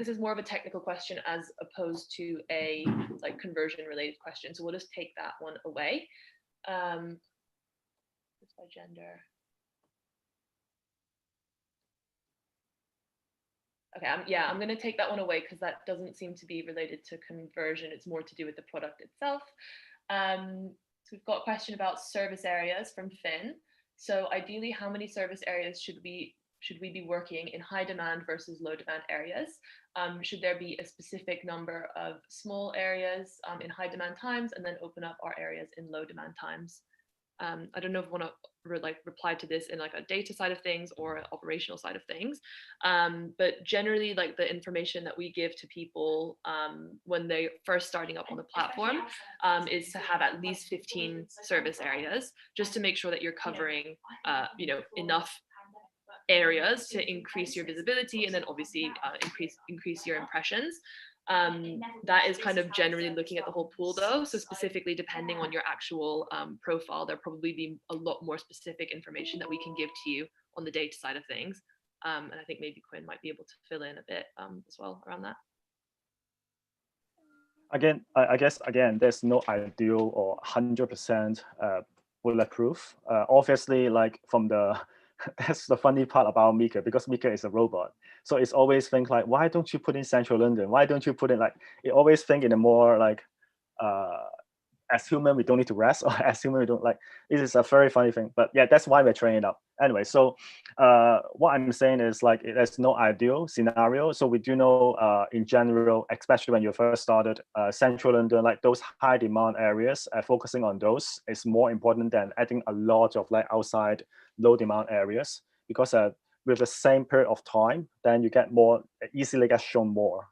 is more of a technical question as opposed to a like conversion related question. So we'll just take that one away. Just by gender. Okay, I'm going to take that one away because that doesn't seem to be related to conversion. It's more to do with the product itself. So we've got a question about service areas from Finn. So ideally, how many service areas should we be working in high demand versus low demand areas? Should there be a specific number of small areas in high demand times and then open up our areas in low demand times? I don't know if I want to reply to this in like a data side of things or an operational side of things, but generally like the information that we give to people when they're first starting up on the platform is to have at least 15 service areas, just to make sure that you're covering enough areas to increase your visibility, and then obviously increase your impressions. That is kind of generally looking at the whole pool though. So specifically depending on your actual profile, there'll probably be a lot more specific information that we can give to you on the data side of things. And I think maybe Quinn might be able to fill in a bit as well around that. Again, I guess, there's no ideal or 100% bulletproof. Obviously, like from the, that's the funny part about Mika, because Mika is a robot. So it's always think like, why don't you put in Central London? Why don't you put in like, it always think in a more like, as human, we don't need to rest, or as human, we don't like, it is a very funny thing. But yeah, that's why we're training up. Anyway, so what I'm saying is like, there's no ideal scenario. So we do know in general, especially when you first started, Central London, like those high demand areas, focusing on those is more important than adding a lot of like outside low demand areas, because with the same period of time, then you get more, easily get shown more.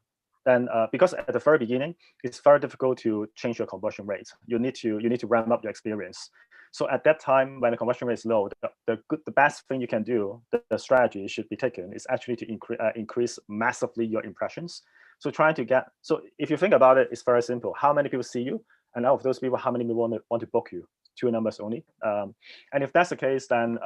Then because at the very beginning, it's very difficult to change your conversion rate. You need to ramp up your experience. So at that time, when the conversion rate is low, the best thing you can do, the strategy should be taken, is actually to increase massively your impressions. So trying to get, so if you think about it, it's very simple. How many people see you? And out of those people, how many people want to book you? 2 numbers only. And if that's the case, then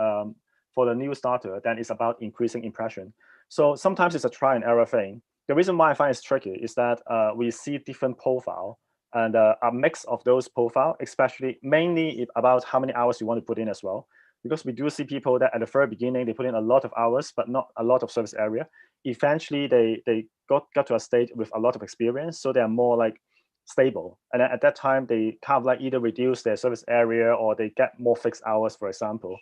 for the new starter, then it's about increasing impression. So sometimes it's a try and error thing. The reason why I find it's tricky is that we see different profile, and a mix of those profile, especially mainly about how many hours you want to put in as well. Because we do see people that at the very beginning, they put in a lot of hours, but not a lot of service area. Eventually, they got to a state with a lot of experience, so they are more like stable. And at that time, they kind of like either reduce their service area or they get more fixed hours, for example.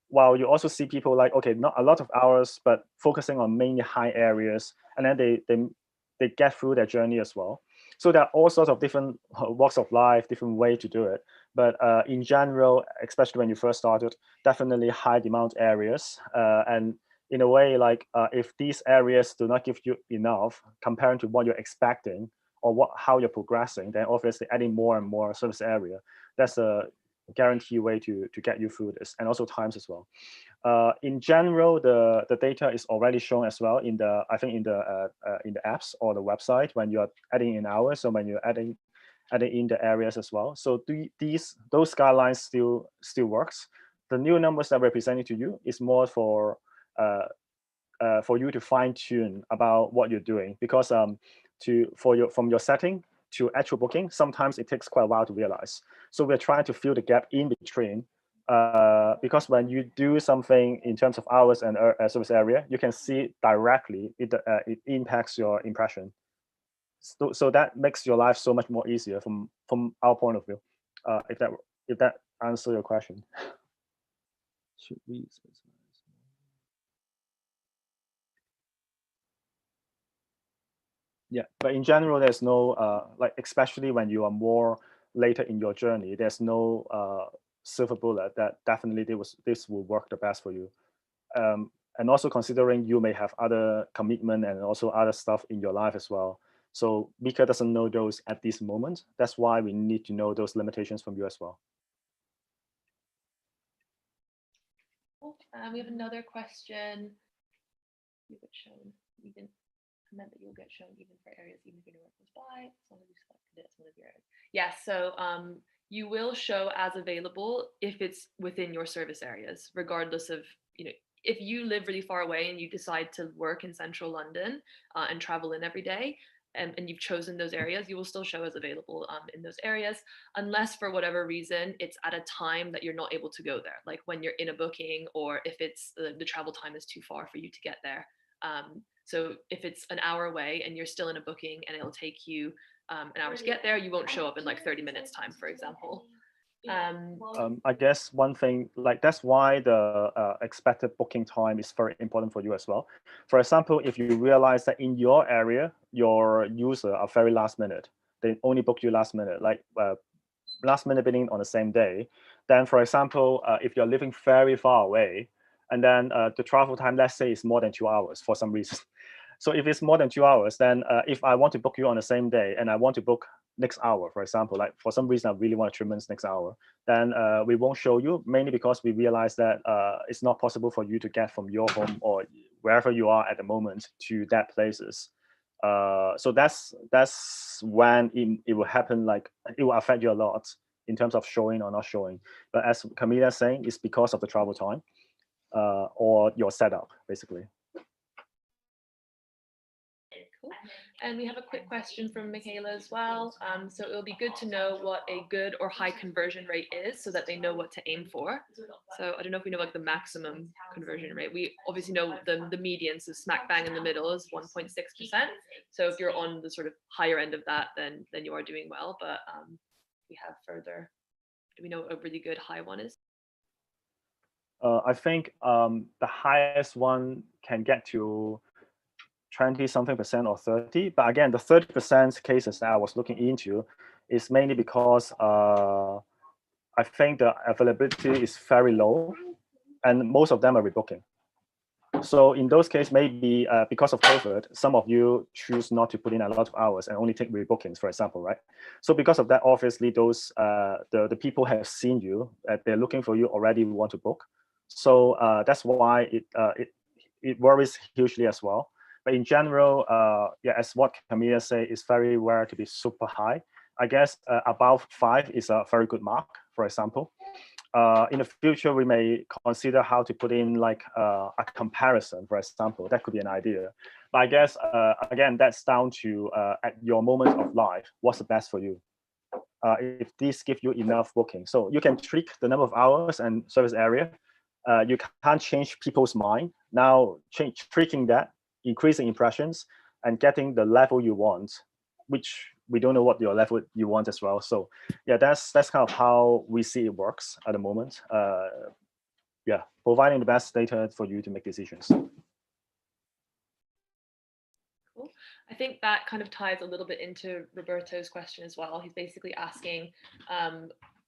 While you also see people like, okay, not a lot of hours, but focusing on mainly high areas, and then they get through their journey as well. So there are all sorts of different walks of life, different way to do it. But in general, especially when you first started, definitely high demand areas. And in a way, like if these areas do not give you enough comparing to what you're expecting or how you're progressing, then obviously adding more and more service area, that's a guarantee way to get you through this, and also times as well. In general, the data is already shown as well in the, I think in the apps or the website when you are adding in hours, so when you're adding in the areas as well. So those guidelines still works. The new numbers that we're presenting to you is more for you to fine tune about what you're doing, because from your setting to actual booking, sometimes it takes quite a while to realize. So we're trying to fill the gap in between, because when you do something in terms of hours and service area, you can see directly it impacts your impression. So that makes your life so much more easier from our point of view. If that answers your question. Should we? Yeah, but in general, there's no like, especially when you are more later in your journey, there's no silver bullet that definitely this will work the best for you. And also considering you may have other commitment and also other stuff in your life as well. So Mika doesn't know those at this moment. That's why we need to know those limitations from you as well. We have another question. You get shown even meant that you'll get shown even for areas even if you're nowhere close by, as long as you selected it as one of your areas. Yeah, so you will show as available if it's within your service areas, regardless of, if you live really far away and you decide to work in central London and travel in every day, and you've chosen those areas, you will still show as available in those areas, unless for whatever reason it's at a time that you're not able to go there, like when you're in a booking, or if it's the travel time is too far for you to get there. So if it's an hour away and you're still in a booking and it'll take you an hour to get there, you won't show up in like 30 minutes time, for example. I guess one thing, like that's why the expected booking time is very important for you as well. For example, if you realize that in your area, your user are very last minute, they only book you last minute, like last minute bidding on the same day, Then, for example, if you're living very far away, and then the travel time, let's say, is more than 2 hours for some reason. So if it's more than 2 hours, then if I want to book you on the same day and I want to book next hour, for example, like for some reason I really want 3 minutes next hour, then we won't show you, mainly because we realize that it's not possible for you to get from your home or wherever you are at the moment to that places. So that's when it will happen, like it will affect you a lot in terms of showing or not showing. But as Camilla is saying, it's because of the travel time or your setup, basically. Cool. And we have a quick question from Michaela as well. So it'll be good to know what a good or high conversion rate is so that they know what to aim for. So I don't know if we know like the maximum conversion rate. We obviously know the median, so smack bang in the middle is 1.6%. So if you're on the sort of higher end of that, then you are doing well. But we have further, do we know what a really good high one is? I think the highest one can get to 20 something percent or 30. But again, the 30% cases that I was looking into is mainly because I think the availability is very low and most of them are rebooking. So in those cases, maybe because of COVID, some of you choose not to put in a lot of hours and only take rebookings, for example, right? So because of that, obviously those the people have seen you, they're looking for you already, want to book. So that's why it worries hugely as well. But in general, yeah, as what Camilla said, it's very rare to be super high. I guess above 5 is a very good mark, for example. In the future, we may consider how to put in like a comparison, for example. That could be an idea. But I guess, again, that's down to at your moment of life, what's the best for you. If these give you enough booking. So you can tweak the number of hours and service area. You can't change people's mind. Now, tweaking that, increasing impressions, and getting the level you want, which we don't know what your level you want as well. So yeah, that's kind of how we see it works at the moment. Yeah, providing the best data for you to make decisions. Cool. I think that kind of ties a little bit into Roberto's question as well. He's basically asking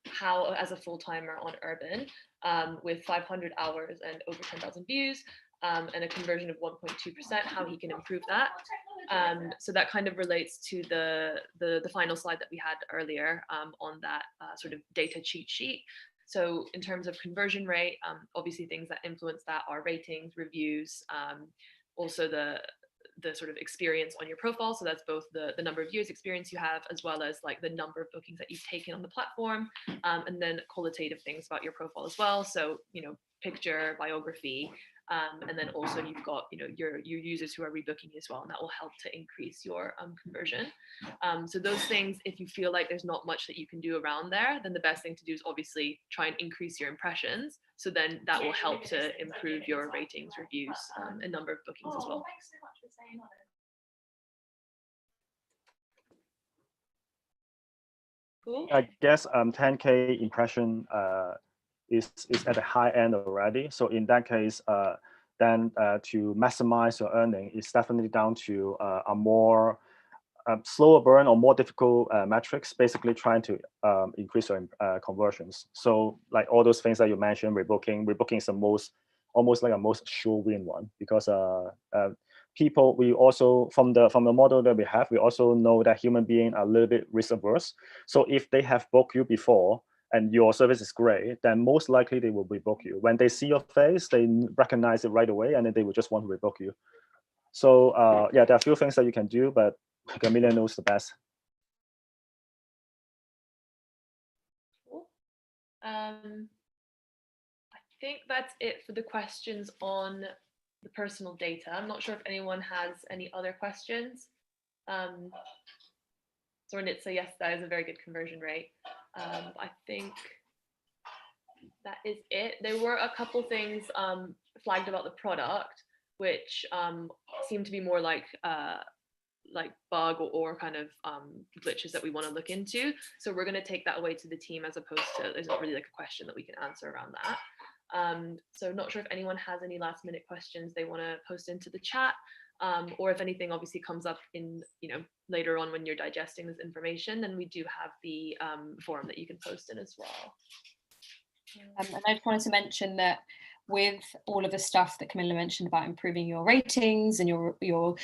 how, as a full-timer on Urban, with 500 hours and over 10,000 views, and a conversion of 1.2%, how he can improve that. So that kind of relates to the final slide that we had earlier on that sort of data cheat sheet. So in terms of conversion rate, obviously things that influence that are ratings, reviews, also the sort of experience on your profile. So that's both the number of years experience you have, as well as like the number of bookings that you've taken on the platform, and then qualitative things about your profile as well. So, you know, picture, biography, and then also you've got, you know, your users who are rebooking you as well, and that will help to increase your conversion. So those things, if you feel like there's not much that you can do around there, then the best thing to do is obviously try and increase your impressions. So then that will help to improve your ratings, reviews, and number of bookings as well. Thanks so much for saying that. Cool. I guess 10K impression is at the high end already. So in that case, then to maximize your earning is definitely down to a more slower burn or more difficult metrics, basically trying to increase your conversions. So like all those things that you mentioned, rebooking is the most, almost like a most sure win one, because people, we also, from the model that we have, we also know that human beings are a little bit risk averse. So if they have booked you before and your service is great, then most likely they will rebook you. When they see your face, they recognize it right away, and then they will just want to rebook you. So yeah, there are a few things that you can do, but Camilla knows the best. Cool. I think that's it for the questions on the personal data. I'm not sure if anyone has any other questions. Zornitsa, yes, that is a very good conversion rate. I think that is it. There were a couple things flagged about the product, which seem to be more like bug or kind of glitches that we want to look into. So we're going to take that away to the team, as opposed to, there's not really like a question that we can answer around that. So not sure if anyone has any last minute questions they want to post into the chat, or if anything obviously comes up in, you know, later on when you're digesting this information, then we do have the forum that you can post in as well. And I just wanted to mention that with all of the stuff that Camilla mentioned about improving your ratings and your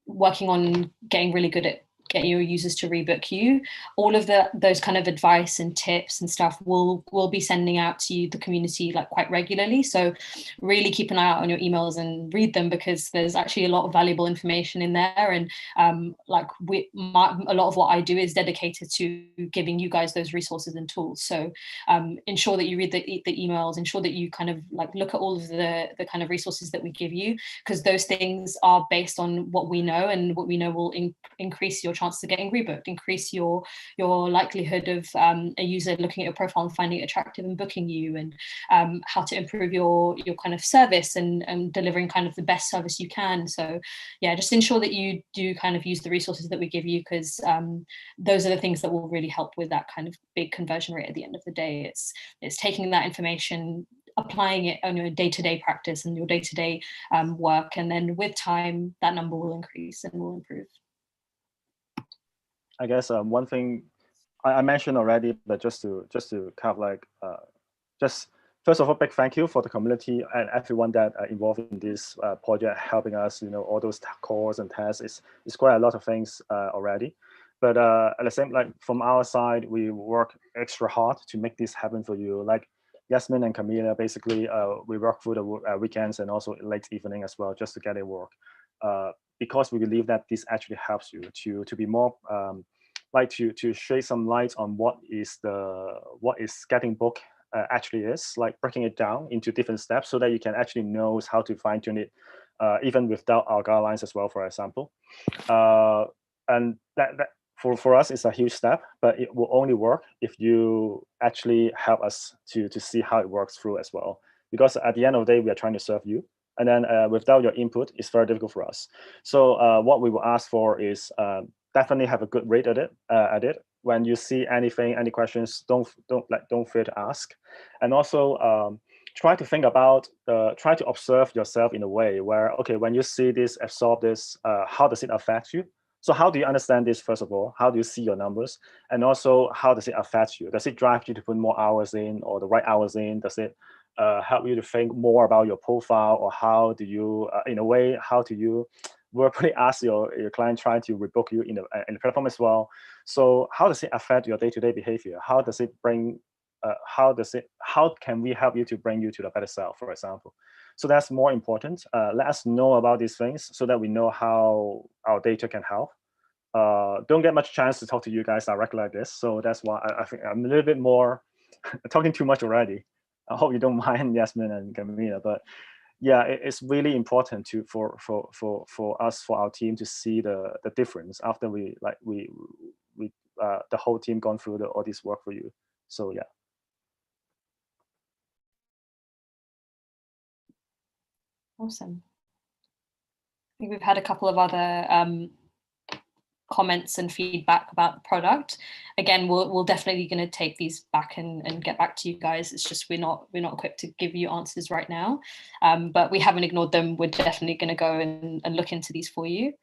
working on getting really good at getting your users to rebook you, all of those kind of advice and tips and stuff will be sending out to you, the community, like quite regularly. So really keep an eye out on your emails and read them, because there's actually a lot of valuable information in there. And like a lot of what I do is dedicated to giving you guys those resources and tools. So ensure that you read the emails, ensure that you kind of like look at all of the kind of resources that we give you, because those things are based on what we know, and what we know will increase your chances of getting rebooked, increase your likelihood of a user looking at your profile and finding it attractive and booking you, and how to improve your kind of service and delivering kind of the best service you can. So yeah, just ensure that you do kind of use the resources that we give you, because those are the things that will really help with that kind of big conversion rate at the end of the day. It's taking that information, applying it on your day-to-day practice and your day-to-day work, and then with time that number will increase and will improve. I guess one thing I mentioned already, but just to kind of like just first of all, big thank you for the community and everyone that involved in this project, helping us, all those calls and tests. It's quite a lot of things already. But at the same, like from our side, we work extra hard to make this happen for you. Like Yasmin and Camilla, basically, we work through the weekends and also late evening as well, just to get it work. Because we believe that this actually helps you to be more like to shed some light on what is getting booked actually is, like breaking it down into different steps so that you can actually know how to fine tune it, even without our guidelines as well, for example. And that for us is a huge step, but it will only work if you actually help us to see how it works through as well. Because at the end of the day, we are trying to serve you. And then without your input, it's very difficult for us. So what we will ask for is definitely have a good rate at it. When you see anything, any questions, don't fear to ask. And also try to think about, try to observe yourself in a way where, okay, when you see this, absorb this, how does it affect you? So how do you understand this, first of all? How do you see your numbers? And also, how does it affect you? Does it drive you to put more hours in, or the right hours in? Does it help you to think more about your profile? Or how do you, in a way, how do you verbally ask your client trying to rebook you in the platform as well? So how does it affect your day-to-day behavior? How does it bring, how can we help you to bring you to the better self, for example? So that's more important. Let us know about these things so that we know how our data can help. Don't get much chance to talk to you guys directly like this. So that's why I think I'm a little bit more talking too much already. I hope you don't mind, Yasmin and Camilla, but yeah, it's really important for us, for our team, to see the difference after we the whole team gone through all this work for you. So yeah. Awesome. I think we've had a couple of other comments and feedback about the product. Again, we're definitely going to take these back and get back to you guys. It's just we're not equipped to give you answers right now, but we haven't ignored them. We're definitely going to go and look into these for you.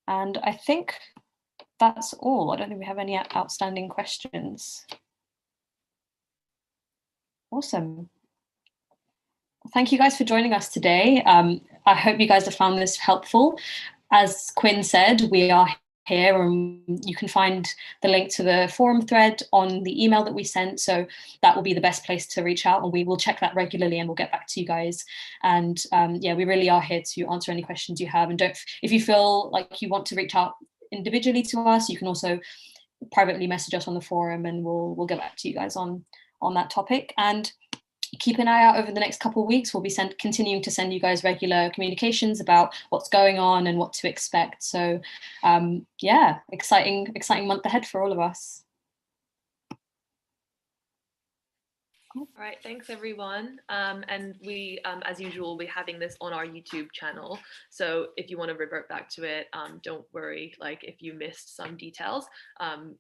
And I think that's all. I don't think we have any outstanding questions. Awesome. Thank you guys for joining us today. I hope you guys have found this helpful. As Quinn said, we are here, and you can find the link to the forum thread on the email that we sent. So that will be the best place to reach out, and we will check that regularly and we'll get back to you guys. And yeah, we really are here to answer any questions you have. And if you feel like you want to reach out individually to us, you can also privately message us on the forum, and we'll get back to you guys on that topic. And keep an eye out over the next couple of weeks. We'll be continuing to send you guys regular communications about what's going on and what to expect. So yeah, exciting month ahead for all of us. All right, thanks everyone. And we, as usual, will be having this on our YouTube channel. So if you want to revert back to it, don't worry. Like if you missed some details,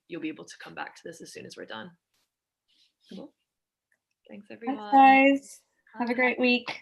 you'll be able to come back to this as soon as we're done. Cool. Thanks everyone. Thanks guys. Have a great week.